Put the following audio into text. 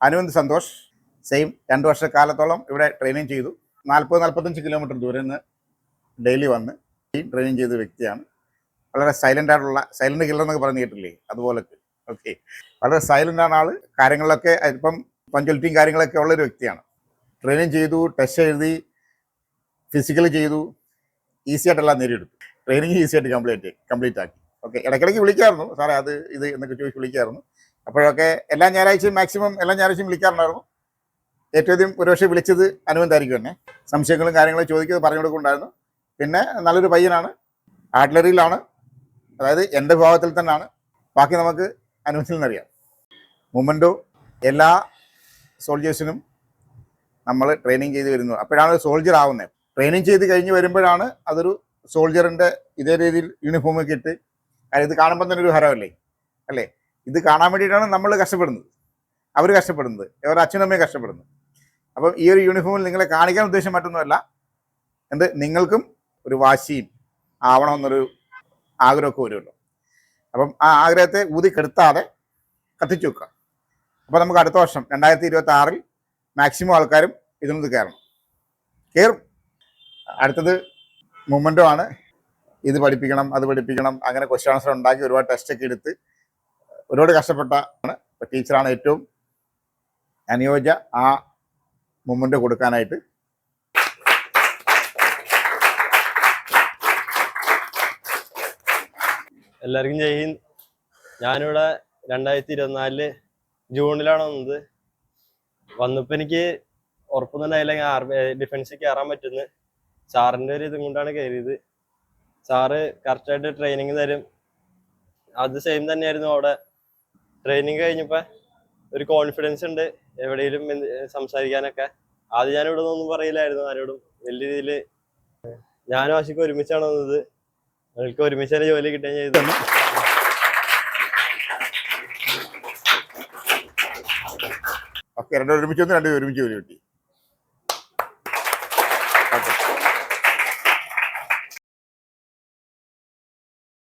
അനുവന്ത് Santhosh same 2 വർഷക്കാലത്തോളം ഇവിടെ training ചെയ്തു. 40-45 kilometre ദൂരെ നിന്ന് ഡെയിലി വന്ന് ട്രെയിനിങ് ചെയ്ത വ്യക്തിയാണ്. വളരെ സൈലൻ്റ് ആയിട്ടുള്ള, സൈലൻ്റ് കില്ലർ എന്നൊക്കെ പറഞ്ഞ് കേട്ടില്ലേ, അതുപോലൊക്കെ. ഓക്കെ, വളരെ സൈലൻ്റ് ആണ് ആള്. കാര്യങ്ങളിലൊക്കെ ഇപ്പം പഞ്ച്വലിറ്റിയും കാര്യങ്ങളൊക്കെ ഉള്ളൊരു വ്യക്തിയാണ്. ട്രെയിനിങ് ചെയ്തു, ടെസ്റ്റ് എഴുതി, ഫിസിക്കൽ ചെയ്തു, ഈസി ആയിട്ടെല്ലാം നേടിയെടുത്തു. ട്രെയിനിങ് ഈസി ആയിട്ട് കംപ്ലീറ്റ് ആക്കി. ഓക്കെ, ഇടയ്ക്കിടയ്ക്ക് വിളിക്കായിരുന്നു, സാറേ അത് ഇത് എന്നൊക്കെ ചോദിച്ച് വിളിക്കായിരുന്നു. അപ്പോഴൊക്കെ എല്ലാ ഞായറാഴ്ചയും മാക്സിമം എല്ലാ ഞായറാഴ്ചയും വിളിക്കാറുണ്ടായിരുന്നു. ഏറ്റവും അധികം ഒരുപക്ഷെ വിളിച്ചത് അനുവന്തായിരിക്കും തന്നെ. സംശയങ്ങളും കാര്യങ്ങളും ചോദിക്കുന്നത് പറഞ്ഞു കൊടുക്കുന്നുണ്ടായിരുന്നു. പിന്നെ നല്ലൊരു പയ്യനാണ്, ആർട്ടിലറിയിലാണ്, അതായത് എൻ്റെ വിഭാഗത്തിൽ തന്നെയാണ്. ബാക്കി നമുക്ക് അനുവന്തിൽ നിന്നറിയാം. മൊമൻറ്റോ എല്ലാ സോൾജേഴ്സിനും നമ്മൾ ട്രെയിനിങ് ചെയ്ത് വരുന്നു. അപ്പോഴാണ് ഒരു സോൾജർ ആവുന്നത്. ട്രെയിനിങ് ചെയ്ത് കഴിഞ്ഞ് വരുമ്പോഴാണ് അതൊരു സോൾജറിൻ്റെ ഇതേ രീതിയിൽ യൂണിഫോമൊക്കെ ഇട്ട്, ഇത് കാണുമ്പോൾ തന്നെ ഒരു ഹരമല്ലേ അല്ലേ? ഇത് കാണാൻ വേണ്ടിയിട്ടാണ് നമ്മൾ കഷ്ടപ്പെടുന്നത്, അവർ കഷ്ടപ്പെടുന്നത്, അവരുടെ അച്ഛനും അമ്മയും കഷ്ടപ്പെടുന്നത്. അപ്പം ഈ ഒരു യൂണിഫോമിൽ നിങ്ങളെ കാണിക്കാൻ ഉദ്ദേശം മറ്റൊന്നുമല്ല, നിങ്ങൾക്കും ഒരു വാശിയും ആവണമെന്നൊരു ആഗ്രഹമൊക്കെ വരുമല്ലോ. അപ്പം ആ ആഗ്രഹത്തെ ഊതിക്കെടുത്താതെ കത്തിച്ചു വെക്കുക. അപ്പോൾ നമുക്ക് അടുത്ത വർഷം 2026 മാക്സിമം ആൾക്കാരും ഇതിനൊന്ന് കയറും. അടുത്തത് മൊമൻറ്റോ ആണ്. ഇത് പഠിപ്പിക്കണം, അത് പഠിപ്പിക്കണം, അങ്ങനെ ക്വസ്റ്റ്യൻ ആൻസർ ഉണ്ടാക്കി ഒരുപാട് ടെസ്റ്റൊക്കെ എടുത്ത് ഒരുപാട് കഷ്ടപ്പെട്ടാണ്. ടീച്ചറാണ് ഏറ്റവും അനുയോജ്യ ആ മൊമൻറ്റോ കൊടുക്കാനായിട്ട്. എല്ലാവർക്കും ജയ് ഹിന്ദ്. ഞാനിവിടെ 2024 ജൂണിലാണ് വന്നപ്പോൾ എനിക്ക് ഉറപ്പൊന്നും ഉണ്ടായില്ല ഡിഫൻസിൽ കയറാൻ പറ്റുന്നത്. സാറിൻ്റെ ഒരു ഇതും കൊണ്ടാണ് കയറിയത്. സാറ് കറക്റ്റായിട്ട് ട്രെയിനിങ് തരും. അത് സെയിം തന്നെയായിരുന്നു അവിടെ. ട്രെയിനിങ് കഴിഞ്ഞപ്പോൾ ഒരു കോൺഫിഡൻസ് ഉണ്ട് എവിടെയെങ്കിലും സംസാരിക്കാനൊക്കെ. ആദ്യം ഞാനിവിടെ ഒന്നും പറയില്ലായിരുന്നു ആരോടും വലിയ രീതിയിൽ. ഞാനും ആശിക്കും ഒരുമിച്ചാണ് വന്നത്. ഞങ്ങൾക്ക് ഒരുമിച്ച് തന്നെ ജോലി കിട്ടുകയും ചെയ്തു. ഓക്കെ, രണ്ടും ഒരുമിച്ച് വന്ന് രണ്ടും ഒരുമിച്ച് ജോലി കിട്ടി.